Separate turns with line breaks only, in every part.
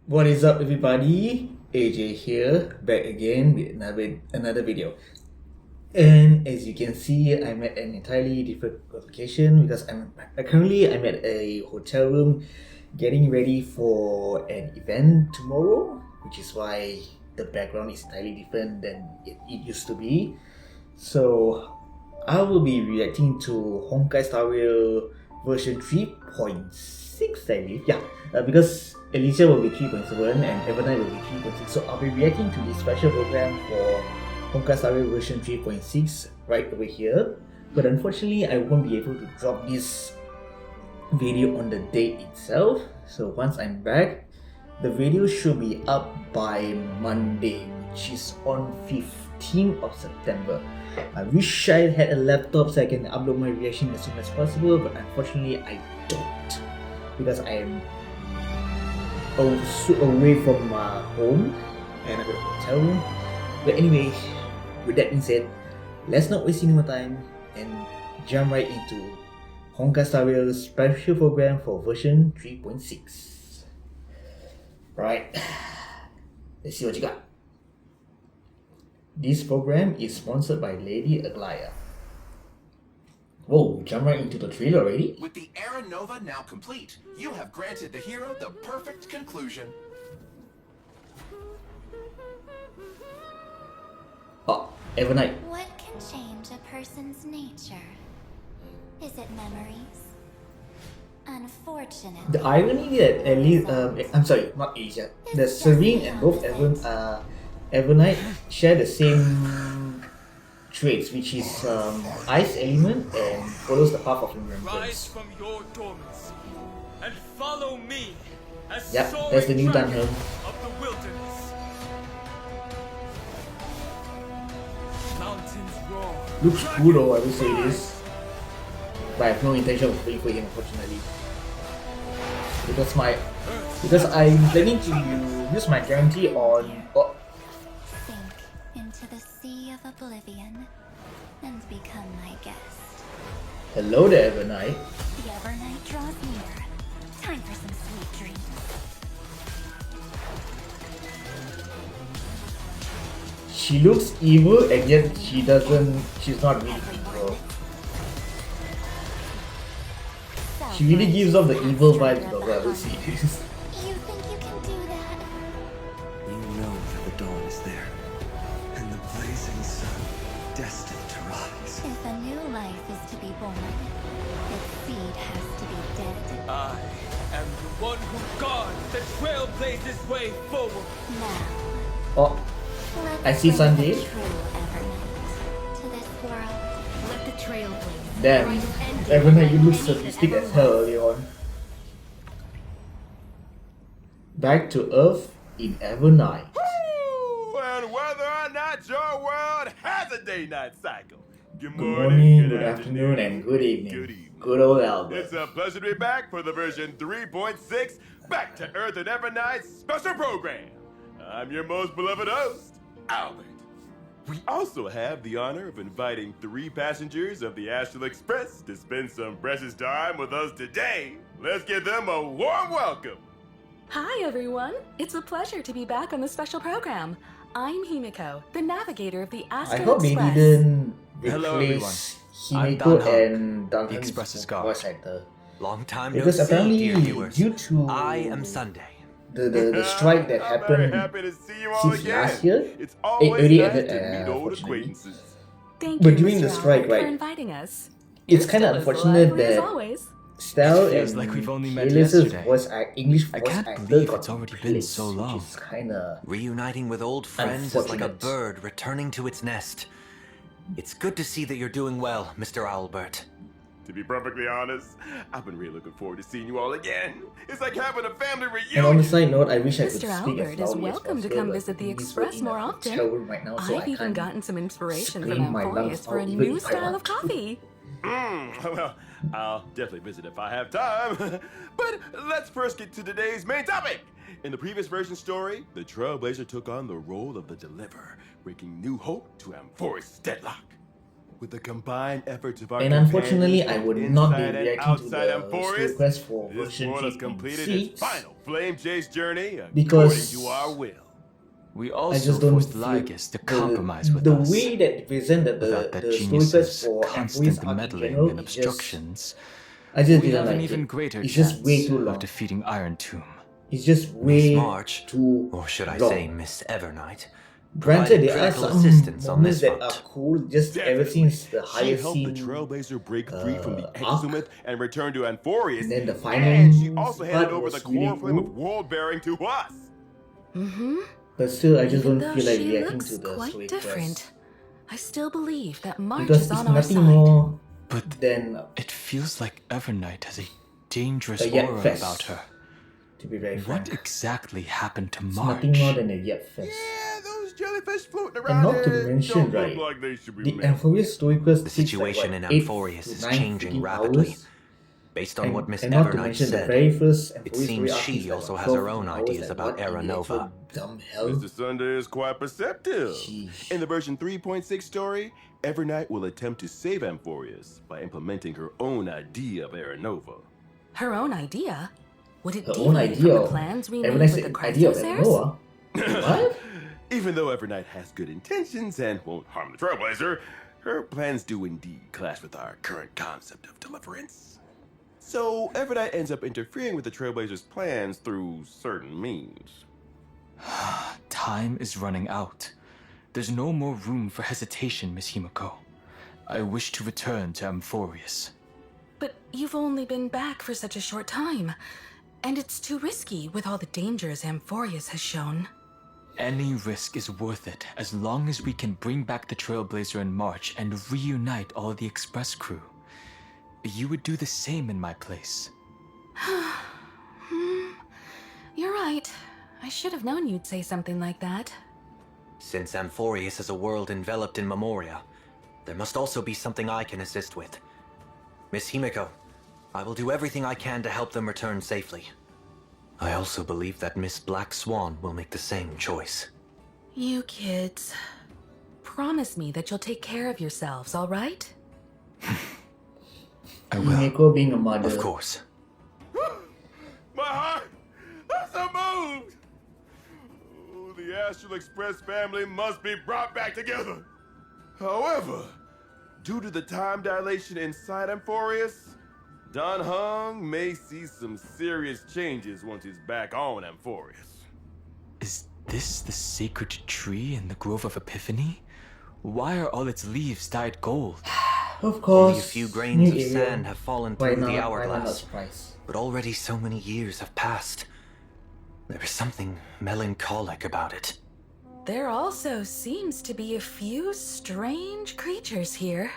What is up, everybody? AJ here, back again with another video. And as you can see, I'm at an entirely different location because I'm at a hotel room getting ready for an event tomorrow, which is why the background is entirely different than it used to be. So I will be reacting to Honkai Star Rail version 3.6, I believe. Yeah, because Alicia will be 3.7 and Evernight will be 3.6. So I'll be reacting to this special program for Honkai Star Rail version 3.6 right over here. But unfortunately, I won't be able to drop this video on the date itself. So once I'm back, the video should be up by Monday, which is on 15th of September. I wish I had a laptop so I can upload my reaction as soon as possible, but unfortunately I don't, because I am away from home and I'm at a hotel room. But anyway, with that being said, let's not waste any more time and jump right into Honkai Star Rail's special program for version 3.6. Right, let's see what you got. This program is sponsored by Lady Aglaya. Whoa, jump right into the trailer already?
With the Era Nova now complete, you have granted the hero the perfect conclusion.
Oh, Evernight.
What can change a person's nature? Is it memories? Unfortunately.
The irony that at least, I'm sorry, not Asia. The Serene and both Evernight share the same traits, which is ice element and follows the path of remembrance.
Rise from your dormancy and follow me as
Yep, that's the new
dragon
Dunham.
of the wilderness. Mountains roar.
Looks cool though, I will say this. But I have no intention of playing for him, unfortunately. Because I'm planning to use my guarantee on. Oh,
Sink into the sea of oblivion and become my guest.
hello there, Evernight.
The Evernight draws near. Time for some sweet dreams.
She looks evil and yet she's not really evil. She really gives off the evil vibes though, I will see.
You think you can do that?
You know that the dawn is there, and the blazing sun destined to rise.
If a new life is to be born, its seed has to be dead.
I am the one who guards the trailblazer's way forward.
Now,
Oh,
let's
I see
bring
Sunday.
the true Evernight to this world.
Let the trail blaze.
damn. Evernight, you look sadistic as hell early on. Back to Earth in Evernight.
Woo! And whether or not your world has a day-night cycle.
Good morning, good afternoon, and good evening.
Good evening.
Good old Albert.
It's a pleasure to be back for the version 3.6 Back to Earth and Evernight special program. I'm your most beloved host, Albert. We also have the honor of inviting 3 passengers of the Astral Express to spend some precious time with us today. Let's give them a warm welcome.
Hi, everyone. It's a pleasure to be back on the special program. I'm Himiko, the navigator of the
I
Astral
hope they
Express.
didn't
Hello,
replace
I'm
Himiko
Danheng,
and
the
Dunham's
Express's guard.
voice actor.
Long time
Because
no see,
apparently,
dear viewers.
due to
I am Sunday.
the strike that
I'm very
happened
happy to see you all
since
again.
last year,
It's always
already
nice
ended,
to meet old
unfortunately.
acquaintances.
Thank
But
you,
during
Mr.
the strike,
Albert,
right,
for inviting us.
it's
You're
kind of
still as
unfortunate
lively as
that
always.
Stell
It feels
and
like we've only met
Kaelus's
yesterday.
English
I
voice
can't
actor
believe
got
it's already been
replaced,
so long.
which is kinda
Reuniting with old friends is like a
unfortunate.
bird returning to its nest. It's good to see that you're doing well, Mr. Albert.
To be perfectly honest, I've been really looking forward to seeing you all again. It's like having a family
And on the
reunion.
side note, I wish I could
Mr.
speak as
Albert is
loudly as
welcome to
possible,
come
but
visit the
we're
Express
in a
more
hotel
often.
room right now, so I
I've even
can't
gotten some inspiration from
scream my lungs
Amphoreus for a
out even
new
if I
style
want
of
to.
coffee.
Well, I'll definitely visit if I have time. But let's first get to today's main topic. In the previous version story, the Trailblazer took on the role of the Deliverer, bringing new hope to Amphorus' deadlock. With the combined efforts of our
And unfortunately,
companions
I would
both
not be
inside and
reacting to
outside
the
Amphorus,
story quest for
this
version
world has completed its
3.6
final flame chase journey
because
according to our will.
We
I
also
just don't
forced
feel
Lygus to compromise with
the
us.
way that they presented
Without that
the story quest
genius's
for
constant
Amphorus arc in
meddling
general
and
is just,
obstructions,
I just
we
didn't
have an
like
even
it.
greater
It's
chance
just way too long.
of defeating Iron Tomb.
It's just
Miss
way
March,
too
or should I
long.
say Miss Evernight,
Granted,
provided
there are
critical
some
assistance on
moments
this
that
front.
are cool, just ever
Definitely.
since the
She
higher
helped the
scene,
Trailblazer break free from the
arc,
Exumeth and return to Amphorus,
and then the
and
final
she also handed
part
over
was
the core
really
flame of
cool.
world bearing to us.
Mm-hmm.
But still, I just
Even
don't
though
feel like
she
reacting
looks
to the
quite
story
different,
quest
I still believe that March
because
is
it's
on our
nothing
side.
more
But
than
it feels like Evernight has a dangerous
a yet
aura
fest.
about her.
To be very
What
frank,
exactly happened to
it's
March?
nothing more than a yet fest.
Yeah, those jellyfish floating
And
around
not to
here
mention,
don't
right,
look like they should be
the
made.
Amphorius story quest
The
takes
situation
like,
in
what, 8
Amphorius
to
is
9
changing
freaking
rapidly.
hours?
Based on what Miss
And not to
Evernight
mention the
said,
very first
it
Amphorius story
seems
arc
she
is like,
also
what,
has her
12
own
hours?
ideas
Like,
about
what in the actual
Aranova.
dumb hell?
Mr. Sunday is quite perceptive.
Sheesh.
In the version 3.6 story, Evernight will attempt to save Amphorius by implementing her own idea of Aranova.
Her own idea? Would it
Her own
deviate
idea
from the
of
plans we made
Evernight's
with the
idea of
Cryptosairs?
Eleanor. What?
Even though Evernight has good intentions and won't harm the Trailblazer, her plans do indeed clash with our current concept of deliverance. So Evernight ends up interfering with the Trailblazer's plans through certain means.
Time is running out. There's no more room for hesitation, Miss Himiko. I wish to return to Amphorius.
But you've only been back for such a short time, and it's too risky with all the dangers Amphorius has shown.
Any risk is worth it as long as we can bring back the Trailblazer in March and reunite all the Express crew. You would do the same in my place.
You're right. I should have known you'd say something like that.
Since Amphorius is a world enveloped in Memoria, there must also be something I can assist with. Miss Himiko, I will do everything I can to help them return safely. I also believe that Miss Black Swan will make the same choice.
You kids. Promise me that you'll take care of yourselves, all right?
I will.
Himiko being a mother.
Of course.
My heart! I'm so moved! Oh, the Astral Express family must be brought back together. However, due to the time dilation inside Amphorius, Don Hung may see some serious changes once he's back on Amphorius.
Is this the sacred tree in the Grove of Epiphany? Why are all its leaves dyed gold?
Of course,
Only a few grains of
new area.
sand have fallen
Why
through the
not? Why not
hourglass.
surprise?
But already so many years have passed. There is something melancholic about it.
There also seems to be a few strange creatures here.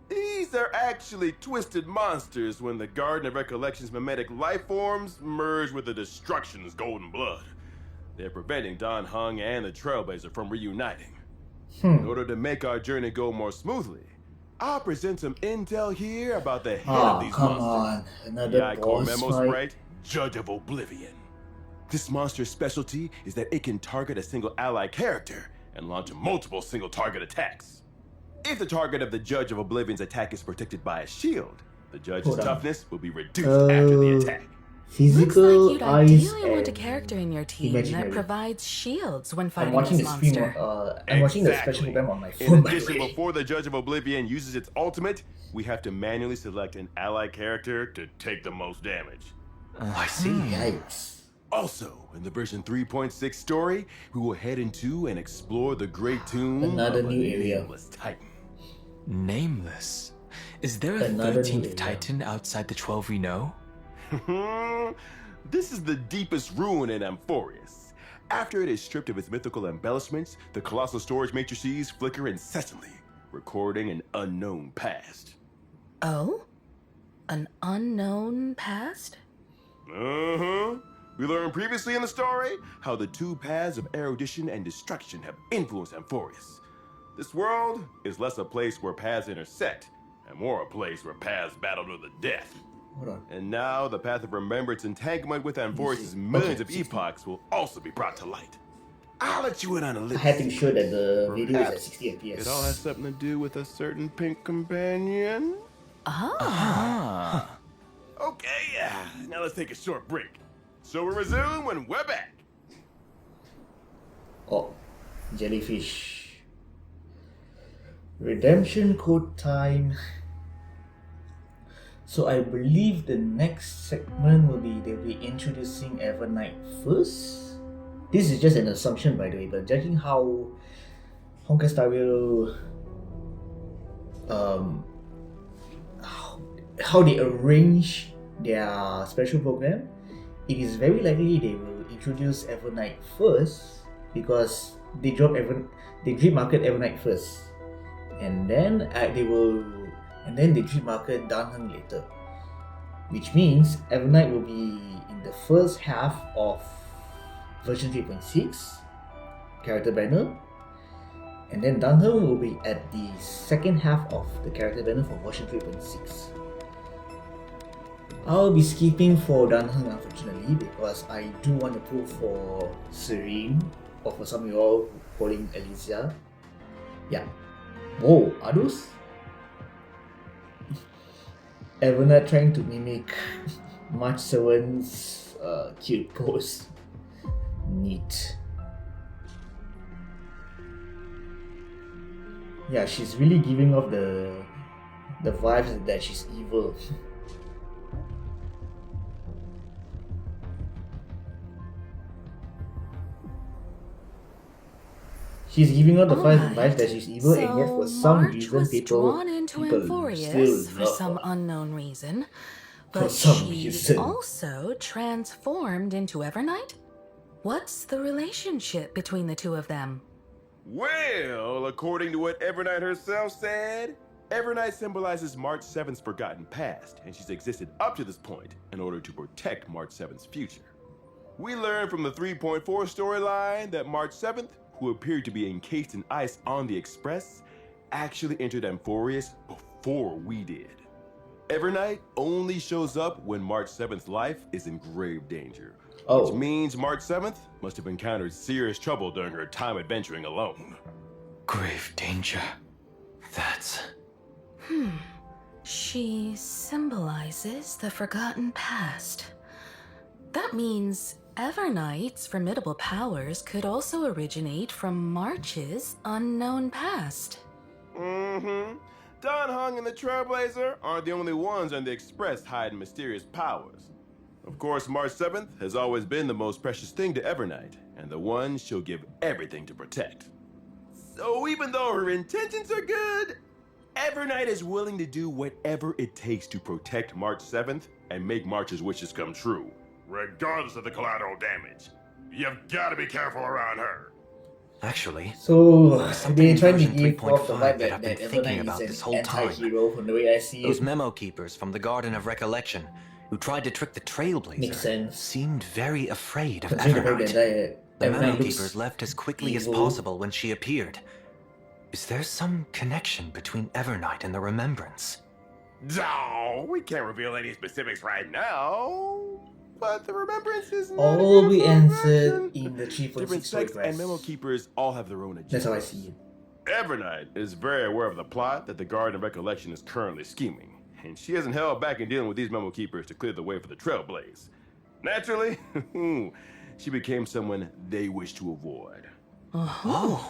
These are actually twisted monsters when the Garden of Recollection's mimetic life forms merge with the Destruction's golden blood. They're preventing Don Hung and the Trailblazer from reuniting. In order to make our journey go more smoothly, I'll present some intel here about the head of
Oh,
these
come
monsters.
on. Another
Yeah, I call
boss
Memos
fight.
right, Judge of Oblivion. This monster's specialty is that it can target a single ally character and launch multiple single target attacks. If the target of the Judge of Oblivion's attack is protected by a shield, the Judge's
Hold on.
toughness will be reduced after the attack.
Physical,
Looks like you'd
eyes,
ideally want a
and
character in your team
imaginary.
that provides shields when
I'm
fighting
watching
this
the stream.
monster.
I'm watching the special
Exactly.
program on my
In
phone. By the
addition,
way.
before the Judge of Oblivion uses its ultimate, we have to manually select an ally character to take the most damage.
I see.
Yikes.
Also, in the version 3.6 story, we will head into and explore the great tomb
Another
of a
new area.
nameless titan.
Nameless. Is there a
Another
13th
new area.
Titan outside the 12 we know?
This is the deepest ruin in Amphorius. After it is stripped of its mythical embellishments, the colossal storage matrices flicker incessantly, recording an unknown past.
Oh? An unknown past?
Uh-huh. We learned previously in the story how the two paths of erudition and destruction have influenced Amphorius. This world is less a place where paths intersect and more a place where paths battle to the death.
Hold on.
And now the path of remembrance entanglement with Amphorius' millions of epochs will also be brought to light. I'll let you in on a
I
little
had to be sure that the
secret.
video is at
Perhaps
60 FPS.
it all has something to do with a certain pink companion.
Ah.
Okay, now let's take a short break. So we'll resume when we're back.
Oh, jellyfish. Redemption code time. So I believe the next segment will be they'll be introducing Evernight first. This is just an assumption, by the way, but judging how Honkai Star Rail how they arrange their special program, it is very likely they will introduce Evernight first because they dream market Evernight first, and then they dream market Danheng later, which means Evernight will be in the first half of version 3.6 character banner, and then Danheng will be at the second half of the character banner for version 3.6. I'll be skipping for Danheng unfortunately because I do want to pull for Serene, or for some of you all calling Elysia. Yeah. Whoa, are those? Evernight trying to mimic March 7's cute pose. Neat. Yeah, she's really giving off the vibes that she's evil. She's giving out the vibes that she's evil, and yet for some
March
reason
was
people
drawn into
still
Amphorius for
love
some
her.
unknown reason,
For
but
some
she's
reason.
also transformed into Evernight? What's the relationship between the two of them?
Well, according to what Evernight herself said, Evernight symbolizes March 7th's forgotten past, and she's existed up to this point in order to protect March 7th's future. We learned from the 3.4 storyline that March 7th, who appeared to be encased in ice on the Express, actually entered Amphorius before we did. Evernight only shows up when March 7th's life is in grave danger, which means March 7th must have encountered serious trouble during her time adventuring alone.
Grave danger.
That's...
She symbolizes the forgotten past. That means Evernight's formidable powers could also originate from March's unknown past.
Mm-hmm. Danheng and the Trailblazer aren't the only ones on the Express hiding mysterious powers. Of course, March 7th has always been the most precious thing to Evernight, and the one she'll give everything to protect. So even though her intentions are good, Evernight is willing to do whatever it takes to protect March 7th and make March's wishes come true, regardless of the collateral damage. You've got to be careful around her.
Actually,
So
something
they trying to
in
give
version
off the
3.5
vibe
that I've been
that
thinking
Evernight
about
is
this
an
whole time.
anti-hero from the way I see
Those
it.
memo keepers from the Garden of Recollection who tried to trick the Trailblazer
Makes sense.
seemed very afraid of
Considering the fact
Evernight. The
that
memo
Evernight looks
keepers left as quickly as
evil.
possible when she appeared. Is there some connection between Evernight and the Remembrance?
No, we can't reveal any specifics right now. But the remembrance is not
all be
here for
answered
action.
in the 3.6
Different sects and memo
storycast.
keepers all have their own agendas.
That's how I see it.
Evernight is very aware of the plot that the Garden of Recollection is currently scheming, and she hasn't held back in dealing with these memo keepers to clear the way for the Trailblaze. Naturally, she became someone they wish to avoid.
Oh.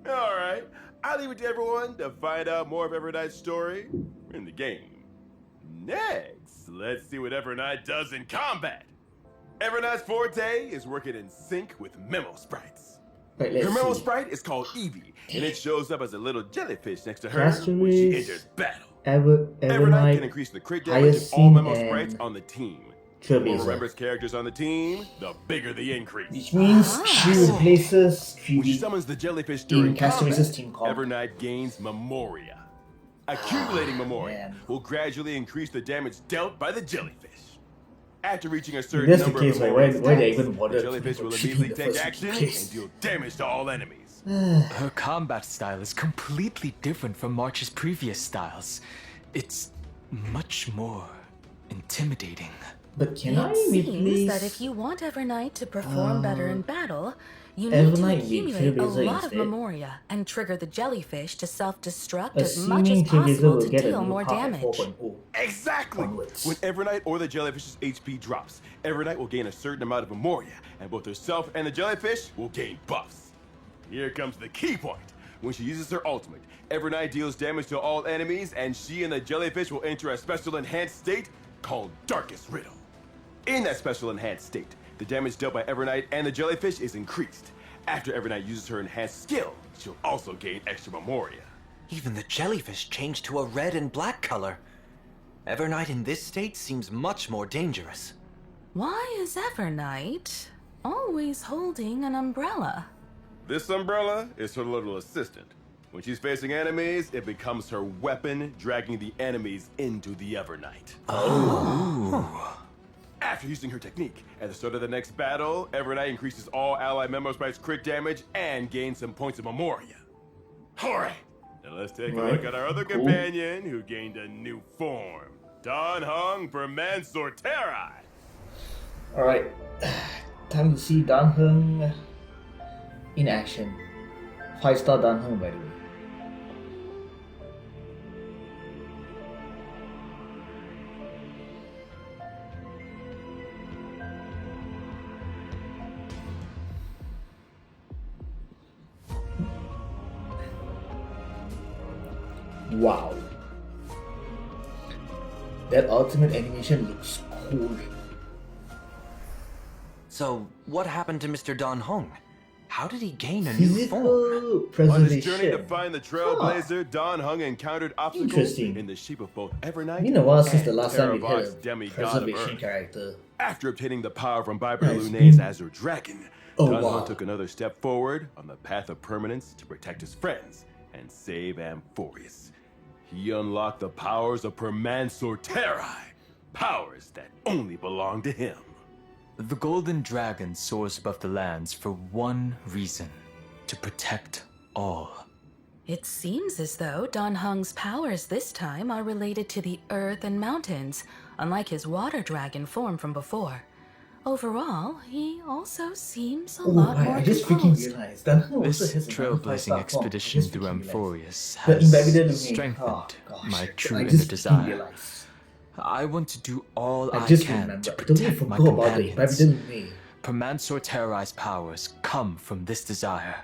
All right, I'll leave it to everyone to find out more of Evernight's story in the game. Next, let's see what Evernight does in combat. Evernight's forte is working in sync with memo sprites.
Right,
Her
let's
memo
see.
sprite is called Evie, and it shows up as a little jellyfish next to her when she
Blastoise,
enters battle. Evernight can
Evernight,
increase the crit damage of all
Hyacinth,
memo sprites
and
on the team. The more
Trailblazer.
remembers characters on the team, the bigger the increase.
Which means she replaces
When she
3D
summons the jellyfish
in
during
Castorius'
combat,
team comp.
Evernight gains Memoria. Accumulating Memoria
man.
will gradually increase the damage dealt by the jellyfish. After reaching a certain
that's the
number
case,
of
like,
Memoria's
why they
stats,
even bother
the
to
jellyfish
put
will
chicken in
immediately
the
take
first
action
place?
and deal damage to all enemies.
Her combat style is completely different from March's previous styles. It's much more intimidating.
But can I
It seems
replace
that if you want Evernight to perform better in battle, you need to
Evernight with
accumulate a
Trailblazer
lot of
instead?
memoria and trigger the jellyfish to self-destruct as much
Assuming
as
Trailblazer
possible
will
to
get a
deal
new
more
power at
damage.
4.0.
Exactly!
Onwards.
When Evernight or the jellyfish's HP drops, Evernight will gain a certain amount of Memoria, and both herself and the jellyfish will gain buffs. Here comes the key point. When she uses her ultimate, Evernight deals damage to all enemies, and she and the jellyfish will enter a special enhanced state called Darkest Riddle. In that special enhanced state, the damage dealt by Evernight and the jellyfish is increased. After Evernight uses her enhanced skill, she'll also gain extra Memoria.
Even the jellyfish changed to a red and black color. Evernight in this state seems much more dangerous.
Why is Evernight always holding an umbrella?
This umbrella is her little assistant. When she's facing enemies, it becomes her weapon, dragging the enemies into the Evernight. After using her technique, at the start of the next battle, Evernight increases all ally members by its crit damage and gains some points of Memoria. Alright, now let's take a look at our other
Cool.
companion who gained a new form. Dan Heng for Mansorterai.
Alright, time to see Dan Heng in action. 5-star Dan Heng, by the way. Wow. That ultimate animation looks cool.
So, what happened to Mr. Dan Heng? How did he gain a new form?
Physical
On his journey to
preservation.
find the Trailblazer, Dan Heng encountered obstacles
Interesting.
in the shape of both Evernight
Been a while since the
and
last time we had
Terravox,
a
demigod of
preservation
Earth.
character.
After obtaining the power from Viper
Nice.
Lune's Azure Dragon,
Oh,
Dan
wow.
Heng took another step forward on the path of permanence to protect his friends and save Amphorius. He unlocked the powers of Permansorterai, powers that only belong to him.
The golden dragon soars above the lands for one reason: to protect all.
It seems as though Dan Heng's powers this time are related to the earth and mountains, unlike his water dragon form from before. Overall, he also seems a
Oh,
lot
right,
more
I just freaking
composed.
realized Dan Heng also
This
has another 5-star
trailblazing
form. I
expedition
just
through
freaking realized.
Amphorius
The
has
Embedded Lumen.
strengthened
Oh, gosh.
my true
I
inner
just freaking
desire.
realized.
I want to do all
I
I
just
can
remembered.
to
I totally
protect my
forgot about the
companions.
Embedded Lumen.
Permansorterai's powers come from this desire.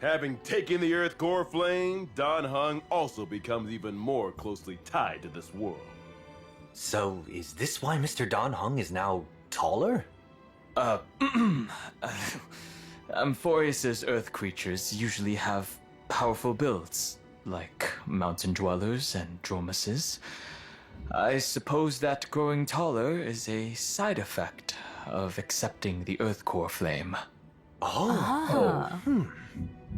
Having taken the Earth Core Flame, Dan Heng also becomes even more closely tied to this world.
So, is this why Mr. Dan Heng is now taller?
Amphorius's earth creatures usually have powerful builds, like mountain dwellers and dromuses. I suppose that growing taller is a side effect of accepting the earth core flame.
Ah.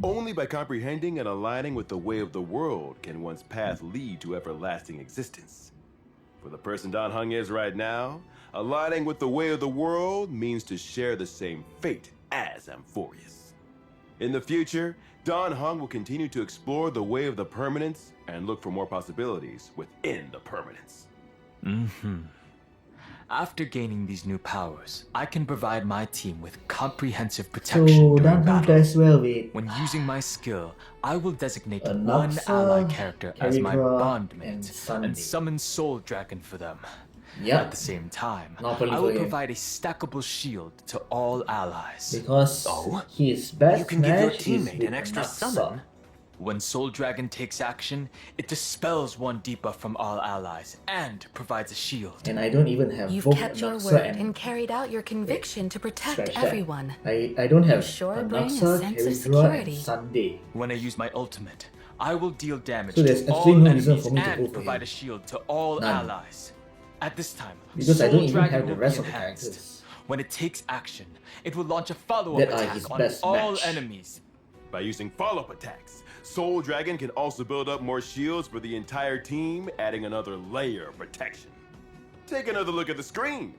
Only by comprehending and aligning with the way of the world can one's path lead to everlasting existence. For the person Dan Heng is right now, aligning with the way of the world means to share the same fate as Amphorius. In the future, Dan Heng will continue to explore the way of the permanence and look for more possibilities within the permanence.
After gaining these new powers, I can provide my team with comprehensive protection
So
during
Dan Heng
battle.
does well with
When using my skill, I will designate
a
one
Noxa,
ally character as my
Calibra, and
bondmate
Sunday.
and summon Soul Dragon for them.
Yep.
At the same time,
Not only
I
for
will
him.
provide a stackable shield to all allies.
because
Oh?
his best
You can give your
match is
teammate
with
an extra
Noxa.
summon.
When Soul Dragon takes action, it dispels one debuff from all allies and provides a shield.
And I don't even have
You've
both
kept your
Noxa
word
and
and carried out your conviction to protect
scratch that.
everyone.
I don't have
sure
a
bring a
Noxa,
sense of
Calibra, and
security.
Sunday.
When I use my ultimate, I will deal damage
So there's
to
actually
all
no reason
enemies
for me to go
and
for
provide
him.
a shield to all
None.
allies. At this time,
Because I
Soul
don't even
Dragon
have the
will
rest
be
of the
enhanced.
characters.
When it takes action, it will launch a follow-up
That are
attack
his
on
best
all
match.
enemies.
By using follow-up attacks, Soul Dragon can also build up more shields for the entire team, adding another layer of protection. Take another look at the screen.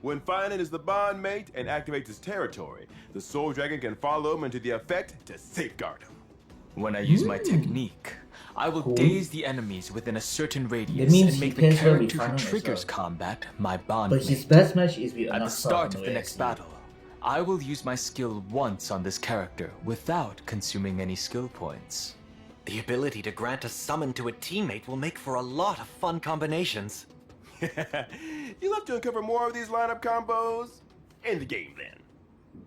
When Finan is the bond mate and activates his territory, the Soul Dragon can follow him into the effect to safeguard him.
When I use my technique, I will
Cool.
daze the enemies within a certain radius
means
and
he
make the
pairs well with
character who
Finan as
triggers
well.
combat my bond
But his
mate.
best match is with
At the
Anaxa
start
from
of the next
OSC.
battle, I will use my skill once on this character without consuming any skill points.
The ability to grant a summon to a teammate will make for a lot of fun combinations.
You'll have to uncover more of these lineup combos in the game then.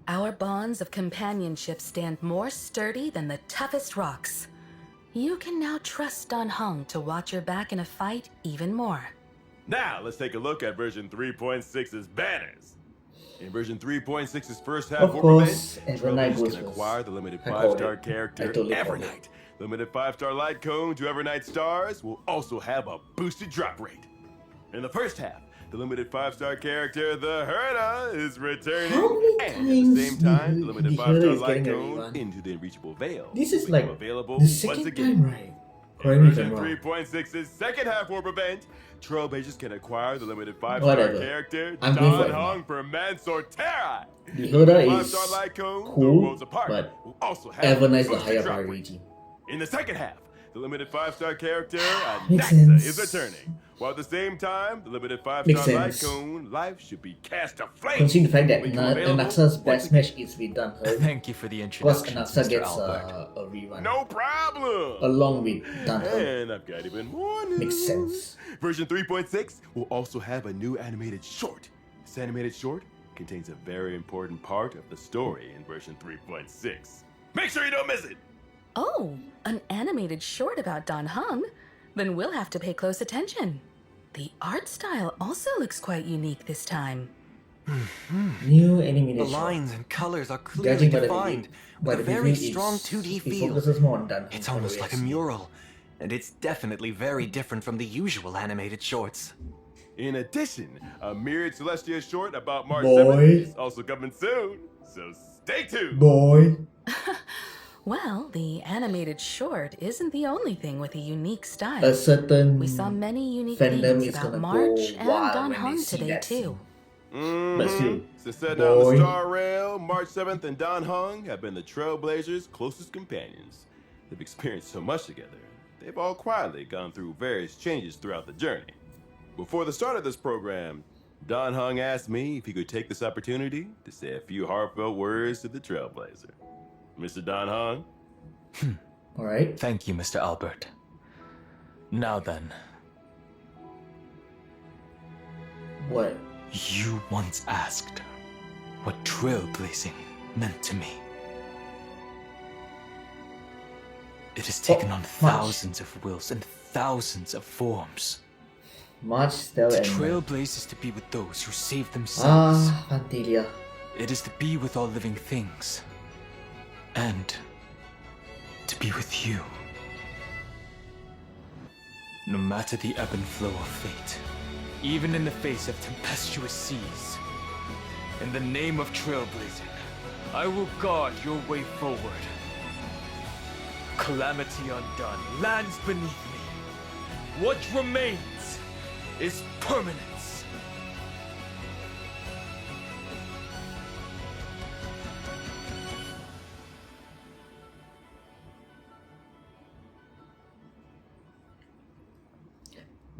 Our bonds of companionship stand more sturdy than the toughest rocks. You can now trust Don Hung to watch your back in a fight even more.
Now, let's take a look at version 3.6's banners. In version 3.6's first half
Of
war
course,
event,
Evernight
Trailblazers
goes
can
first.
acquire the limited
I called
5-star
it.
character
I totally called it.
Evernight. Limited 5-star light cone to Evernight stars will also have a boosted drop rate. In the first half, the limited 5-star character, the Herda, is returning.
How many
And at
times
the same time, the
the
limited
Herda
5-star
is
light
getting a
cone
rerun?
into the Unreachable Veil
This
will
is
become
like
available
the
once
second
again.
time, right? Correct me if I'm
Version
wrong.
3.6's second half warp event, Trailblazers can acquire the limited 5-star
Whatever.
character
I'm going for
Don
it
Hung per Mansour Terra.
The Herda is
5-star light cone, though
cool,
worlds apart,
but
will also have
Evernight is the
boosted
higher
drop
priority.
rate. In the second half, the limited 5-star character
Makes
Anaxa
sense.
is returning. While at the same time, the limited
Makes
5-star light
sense.
cone Lyfe should be cast aflame.
Considering the fact that
Become available
Anaxa's
once
best
again.
match is with Dan Hung,
Thank you for the
because
introduction,
Anaxa
Mr.
gets
Albert.
a rerun
No problem.
along with Dan Hung.
And I've got even more news.
Makes sense.
Version 3.6 will also have a new animated short. This animated short contains a very important part of the story in version 3.6. Make sure you don't miss it!
Oh, an animated short about Don Hung? Then we'll have to pay close attention. The art style also looks quite unique this time.
New animated
The
short.
lines and colors are clearly
Judging by the
defined,
review,
with a very strong 2D
it
feel.
focuses more on Dan Hung
It's
from
almost like a
OSC.
mural, and it's definitely very different from the usual animated shorts.
In addition, a Myriad Celestia short about March
Boy.
7th is also coming soon, so stay tuned!
Boy.
Well, the animated short isn't the only thing with a unique style.
A certain
We saw many unique
fandom
things
is
about
gonna
March
go
and
wild
Don
when they
Hung
see
today
that
too.
But still,
Since setting out on
boy.
the Star Rail, March 7th and Don Hung have been the Trailblazers' closest companions. They've experienced so much together, they've all quietly gone through various changes throughout the journey. Before the start of this program, Don Hung asked me if he could take this opportunity to say a few heartfelt words to the Trailblazer. Mr. Don Hung?
alright.
Thank you, Mr. Albert. Now then,
What?
you once asked what trailblazing meant to me. It has taken on
March.
thousands of wills and thousands of forms.
March, Stella,
To
and
trailblaze is to be with those who save themselves.
Fantalia.
It is to be with all living things. And to be with you. No matter the ebb and flow of fate, even in the face of tempestuous seas, in the name of trailblazing, I will guard your way forward. Calamity undone lands beneath me. What remains is permanence.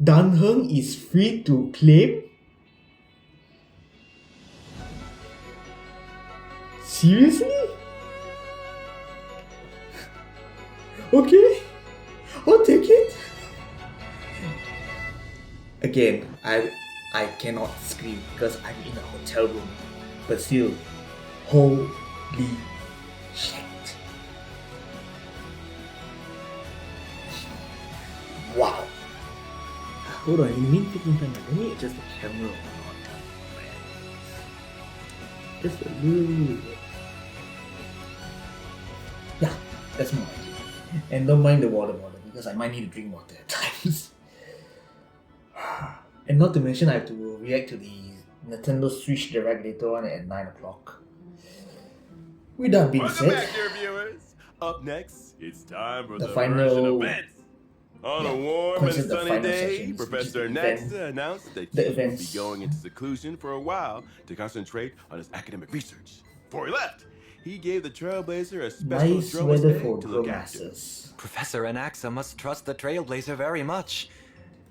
Dan Heng is free to claim? Seriously? Okay, I'll take it. Again, I cannot scream because I'm in a hotel room. But still, holy shit. Wow. Hold on, in the meantime, let me adjust the camera or not. Just a little bit. Yeah, that's more ideal. And don't mind the water bottle because I might need to drink water at times. And not to mention I have to react to the Nintendo Switch Direct later on at 9 o'clock. With that being
Welcome back,
said,
dear viewers. Up next, it's time for
The
the
final
version events. On
Yeah,
a warm and
consider the
sunny
final
day,
sessions, which is
Professor
the event.
Naxa announced that
The
he would be
events.
going into seclusion for a while to concentrate on his academic research. Before he left, he gave the Trailblazer a special
Nice
Dromus
weather
egg
for
to
Drum
look after.
Masters.
Professor Anaxa must trust the Trailblazer very much.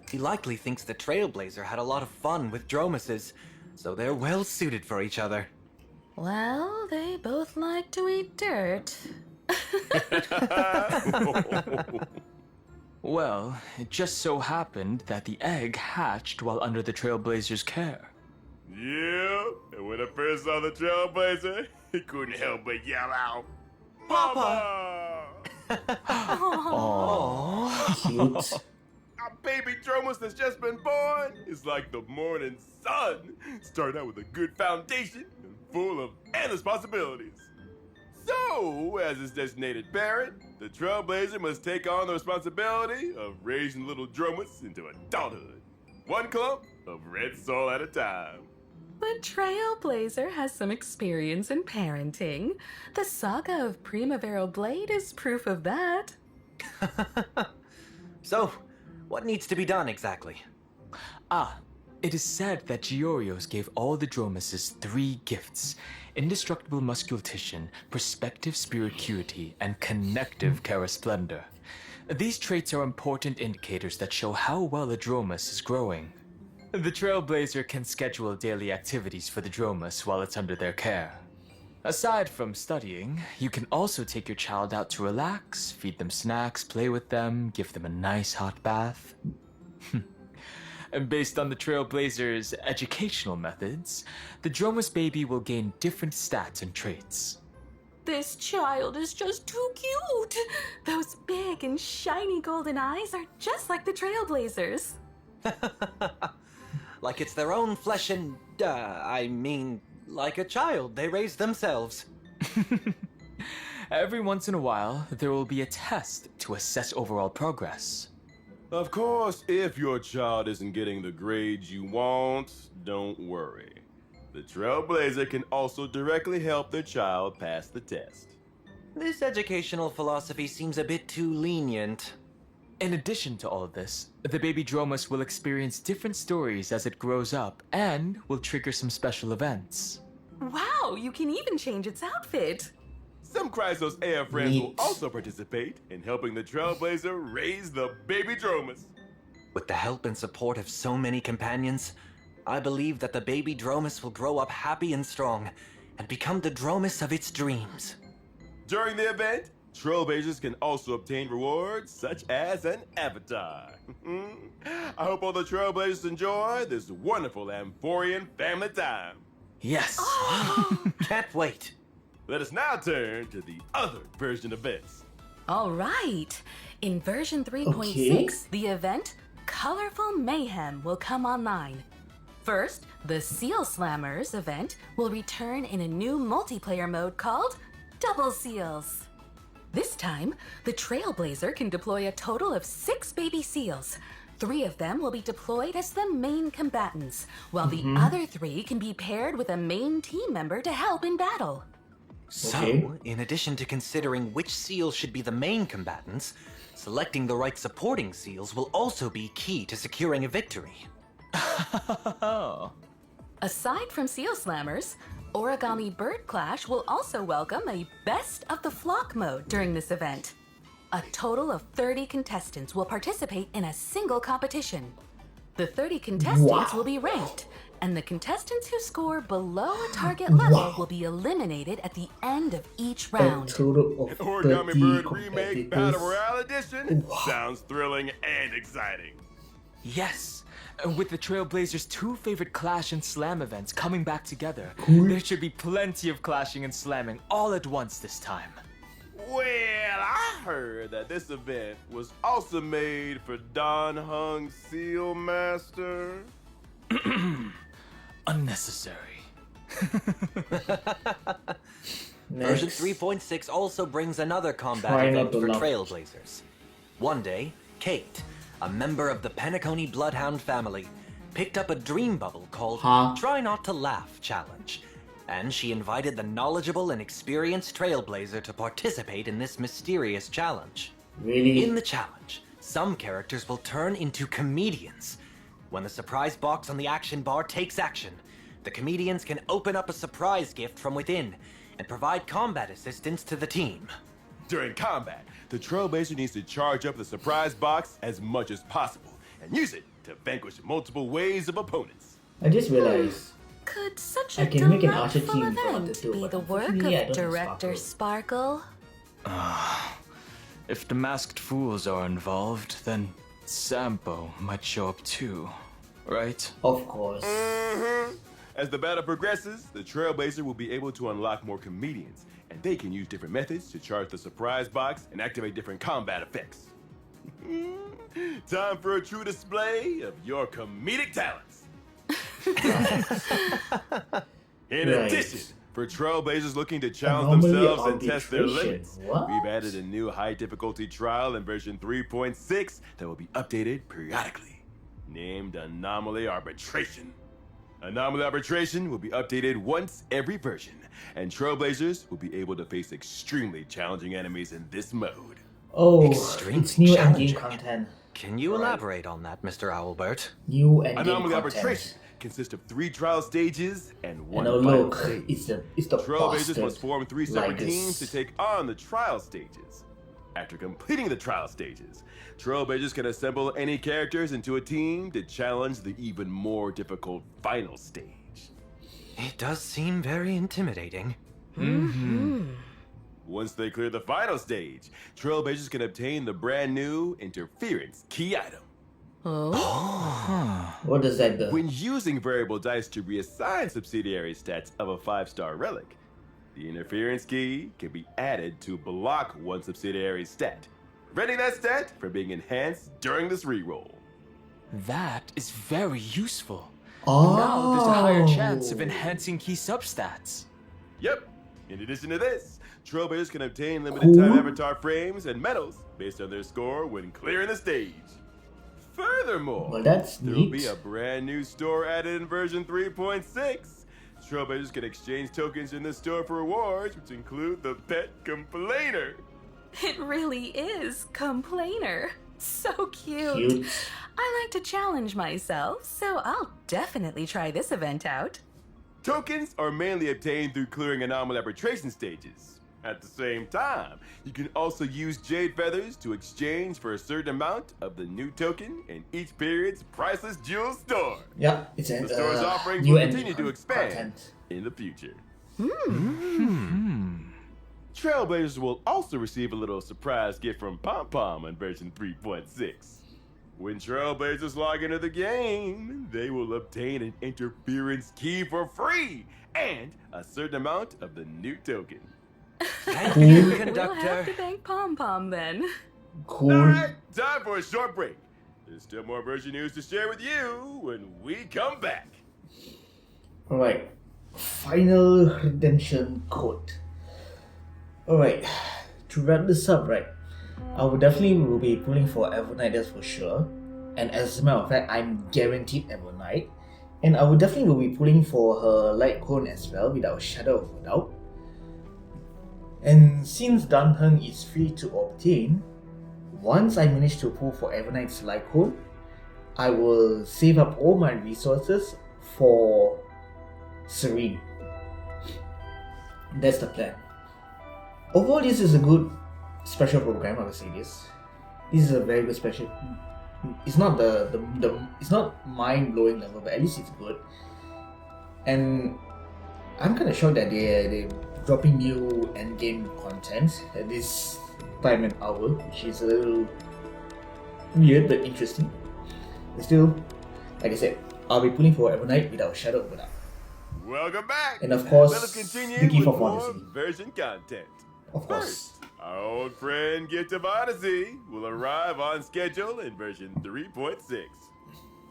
He likely thinks the Trailblazer had a lot of fun with Dromuses, so they're well suited for each other.
Well, they both like to eat dirt.
Well, it just so happened that the egg hatched while under the Trailblazer's care.
Yeah, and when I first saw the Trailblazer, he couldn't help but yell out, Papa!
Cute.
Our baby Dromus that's just been born is like the morning sun. Start out with a good foundation and full of endless possibilities. So, as his designated parent, the Trailblazer must take on the responsibility of raising little Dromus into adulthood. One clump of red soul at a time.
But Trailblazer has some experience in parenting. The saga of Primavera Blade is proof of that.
So, what needs to be done exactly?
It is said that Giorios gave all the Dromuses 3 gifts: indestructible musculation, perspective spiricuity, and connective charasplendor. These traits are important indicators that show how well a Dromus is growing. The Trailblazer can schedule daily activities for the Dromus while it's under their care. Aside from studying, you can also take your child out to relax, feed them snacks, play with them, give them a nice hot bath. And based on the Trailblazer's educational methods, the Dromus baby will gain different stats and traits.
This child is just too cute. Those big and shiny golden eyes are just like the Trailblazers.
Like it's their own flesh and, like a child they raised themselves.
Every once in a while, there will be a test to assess overall progress.
Of course, if your child isn't getting the grades you want, don't worry. The Trailblazer can also directly help their child pass the test.
This educational philosophy seems a bit too lenient.
In addition to all of this, the baby Dromus will experience different stories as it grows up and will trigger some special events.
Wow, you can even change its outfit.
Some Chrysos AF friends will
Neat.
also participate in helping the Trailblazer raise the baby Dromus.
With the help and support of so many companions, I believe that the baby Dromus will grow up happy and strong and become the Dromus of its dreams.
During the event, Trailblazers can also obtain rewards such as an avatar. I hope all the Trailblazers enjoy this wonderful Amphorian family time.
Yes!
Can't wait.
Let us now turn to the other version events.
All right. In version 3.6,
Okay.
the event Colorful Mayhem will come online. First, the Seal Slammers event will return in a new multiplayer mode called Double Seals. This time, the Trailblazer can deploy a total of 6 baby seals. 3 of them will be deployed as the main combatants, while the other 3 can be paired with a main team member to help in battle.
So,
Okay.
in addition to considering which seals should be the main combatants, selecting the right supporting seals will also be key to securing a victory.
Aside from Seal Slammers, Origami Bird Clash will also welcome a Best of the Flock mode during this event. A total of 30 contestants will participate in a single competition. The 30 contestants
Wow.
will be ranked, and the contestants who score below a target level
Wow.
will be eliminated at the end of each
A
round.
total of
Origami
30
Bird Remake Battle
competitors.
Royale Edition
Wow.
sounds thrilling and exciting.
Yes! With the Trailblazers' 2 favorite Clash and Slam events coming back together,
Cool.
there should be plenty of clashing and slamming all at once this time.
Well, I heard that this event was also made for Don Hung Seal Master.
Unnecessary.
Version
Next.
3.6 also brings another combat
Try
event
not to
for
laugh.
Trailblazers. One day, Kate, a member of the Penacony Bloodhound family, picked up a dream bubble called
Huh?
Try Not to Laugh Challenge, and she invited the knowledgeable and experienced Trailblazer to participate in this mysterious challenge.
Really?
In the challenge, some characters will turn into comedians. When the surprise box on the action bar takes action, the comedians can open up a surprise gift from within and provide combat assistance to the team.
During combat, the Trailblazer needs to charge up the surprise box as much as possible and use it to vanquish multiple waves of opponents.
I just realized
Could such
I
a
can make an archer
delightful
team if I wanted
event
to,
be
but
the work of
unfortunately I don't have
Director Sparkle?
If the masked fools are involved, then Sampo might show up too, right?
Of course.
As the battle progresses, the Trailblazer will be able to unlock more comedians, and they can use different methods to charge the surprise box and activate different combat effects. Time for a true display of your comedic talents. In
Right.
addition, for Trailblazers looking to challenge
Anomaly
themselves and test their
arbitration.
limits,
What?
we've added a new high difficulty trial in version 3.6 that will be updated periodically, named Anomaly Arbitration. Anomaly Arbitration will be updated once every version, and Trailblazers will be able to face extremely challenging enemies in this mode.
Oh,
Extremely
it's new endgame
challenging.
content.
Can you elaborate on that, Mr. Owlbert?
New endgame
Anomaly
content.
Arbitration consists of 3 trial stages and 1
And oh
final
look,
stage.
it's the
Trailblazers
bastard
must form 3 separate
like
teams to
this.
take on the trial stages. After completing the trial stages, Trailblazers can assemble any characters into a team to challenge the even more difficult final stage.
It does seem very intimidating.
Once they clear the final stage, Trailblazers can obtain the brand new Interference key item.
What does that do?
When using variable dice to reassign subsidiary stats of a 5-star relic, the Interference key can be added to block one subsidiary stat, preventing that stat from being enhanced during this reroll.
That is very useful.
Oh.
Now there's a higher chance of enhancing key substats.
Yep. In addition to this, Trailblazers can obtain limited time
Cool.
avatar frames and medals based on their score when clearing the stage. Furthermore,
Well, that's
there will
neat.
be a brand new store added in version 3.6. Trailblazers can exchange tokens in the store for rewards, which include the Pet Complainer.
It really is Complainer. So cute.
Cute.
I like to challenge myself, so I'll definitely try this event out.
Tokens are mainly obtained through clearing anomaly arbitration stages. At the same time, you can also use jade feathers to exchange for a certain amount of the new token in each period's priceless jewel store.
Yeah, it's a
The store's offerings
new
will
endgame
continue to expand
content.
in the future. Trailblazers will also receive a little surprise gift from Pom Pom in version 3.6. When Trailblazers log into the game, they will obtain an interference key for free and a certain amount of the new token.
Thank you,
We'll have
conductor.
to thank Pom Pom then.
Cool.
Alright, time for a short break. There's still more version news to share with you when we come back.
Alright. Final redemption code. Alright. To wrap this up, right? I will definitely will be pulling for Evernight, that's for sure. And as a matter of fact, I'm guaranteed Evernight. And I will definitely will be pulling for her light cone as well, without a shadow of a doubt. And since Dan Heng is free to obtain, once I manage to pull for Evernight's light cone, I will save up all my resources for Serene. That's the plan. Overall, this is a good special program, I would say this. This is a very good special. It's not it's not mind-blowing level, but at least it's good. And I'm kind of shocked that they're dropping new endgame content at this time and hour, which is a little weird but interesting. But still, like I said, I'll be pulling for Evernight without a shadow of a doubt.
Welcome back.
And of course,
let us continue
the Gift
with
of
more
Odyssey.
version content.
Of course.
First, our old friend Gift of Odyssey will arrive on schedule in version 3.6.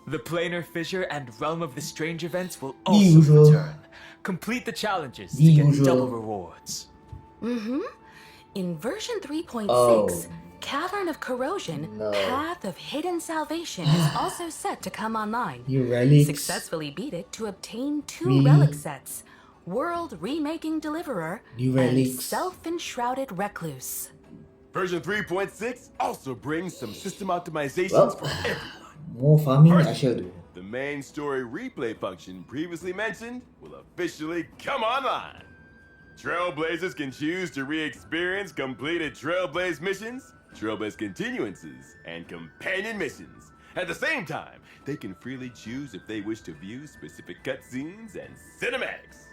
The Planar Fissure and Realm of the Strange events will
The
also
usual.
return. Complete the challenges
The
to get
usual.
double rewards.
In version 3.6,
Oh.
Cavern of Corrosion,
No.
Path of Hidden Salvation is also set to come online.
New relics.
Successfully beat it to obtain 2
Really?
relic sets, World Remaking Deliverer
New
and
relics.
Self-Enshrouded Recluse.
Version 3.6 also brings some system optimizations
Well,
for everyone.
more farming I
First,
shall do.
the main story replay function previously mentioned will officially come online. Trailblazers can choose to re-experience completed Trailblaze missions, Trailblaze continuances, and companion missions. At the same time, they can freely choose if they wish to view specific cutscenes and cinematics.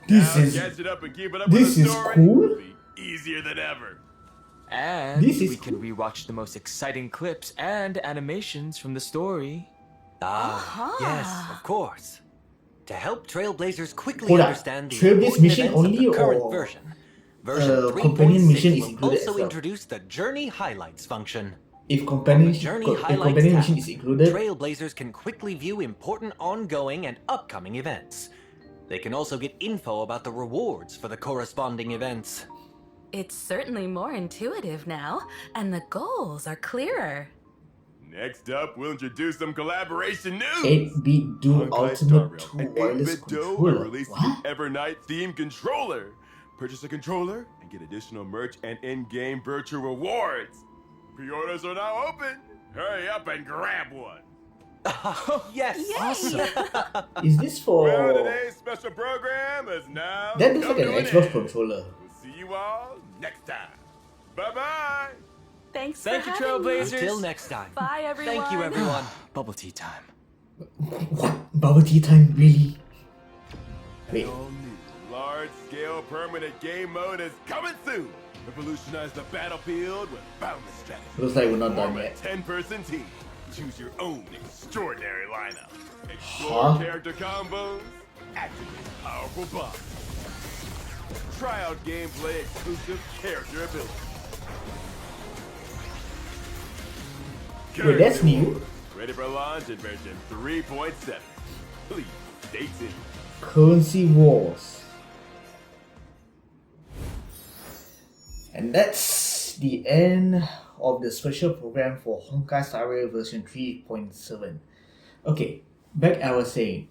This
Now,
is
catching up and keeping up
this
with the
is
story
cool.
will be easier than ever.
And
This is
we can
cool.
rewatch the most exciting clips and animations from the story.
Yes, of course. To help Trailblazers quickly
Hold up.
understand the
Trailblaze
important
mission
events of
only
the current
or,
version, version
companion mission
3.6
is
will
included as
also
well?
introduce the Journey Highlights function.
If
On
companion
the Journey
if
Highlights
companion
tab,
mission is included,
Trailblazers can quickly view important ongoing and upcoming events. They can also get info about the rewards for the corresponding events.
It's certainly more intuitive now, and the goals are clearer.
Next up, we'll introduce some collaboration news.
8-bit Dual
Honkai Star
Ultimate
Rail
2
and
wireless
8-bit Doe are
controller.
releasing
What?
an Evernight themed controller. Purchase a controller and get additional merch and in-game virtual rewards. Pre-orders are now open. Hurry up and grab one.
Yes!
Awesome.
Is this for...
Well, today's special program is now
That looks like
come
an
to an
Xbox
end.
controller.
We'll see you all next time. Bye-bye.
Thanks
Thank
for
you,
having me.
Trailblazers.
Until next time.
Bye, everyone.
Thank you, everyone.
Bubble tea time.
What? Bubble tea time? Really? Wait.
All new large-scale permanent game mode is coming soon. Revolutionize the battlefield with boundless strategy.
Looks like we're not done
Form a
yet.
10-person team. Choose your own extraordinary lineup. Explore
Huh?
character combos. Activate powerful buffs. Try out gameplay exclusive character abilities.
Wait, that's
Currently
new?
ready for launch in version 3.7. Please stay tuned.
Currency Wars. And that's the end of the special program for Honkai Star Rail version 3.7. Okay, back I was saying,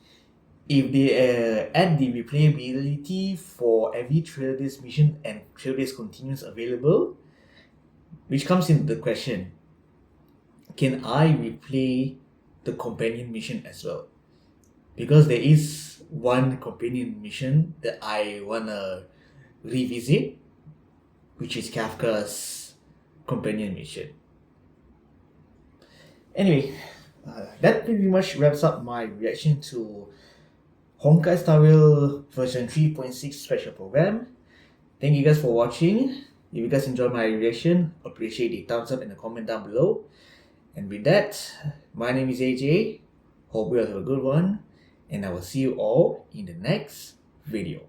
if they add the replayability for every Trailblaze mission and Trailblaze continues available, which comes into the question, can I replay the companion mission as well? Because there is one companion mission that I wanna revisit, which is Kafka's companion mission. Anyway, that pretty much wraps up my reaction to Honkai Star Rail version 3.6 special program. Thank you guys for watching. If you guys enjoyed my reaction, appreciate the thumbs up and the comment down below. And with that, my name is AJ. Hope you all have a good one, and I will see you all in the next video.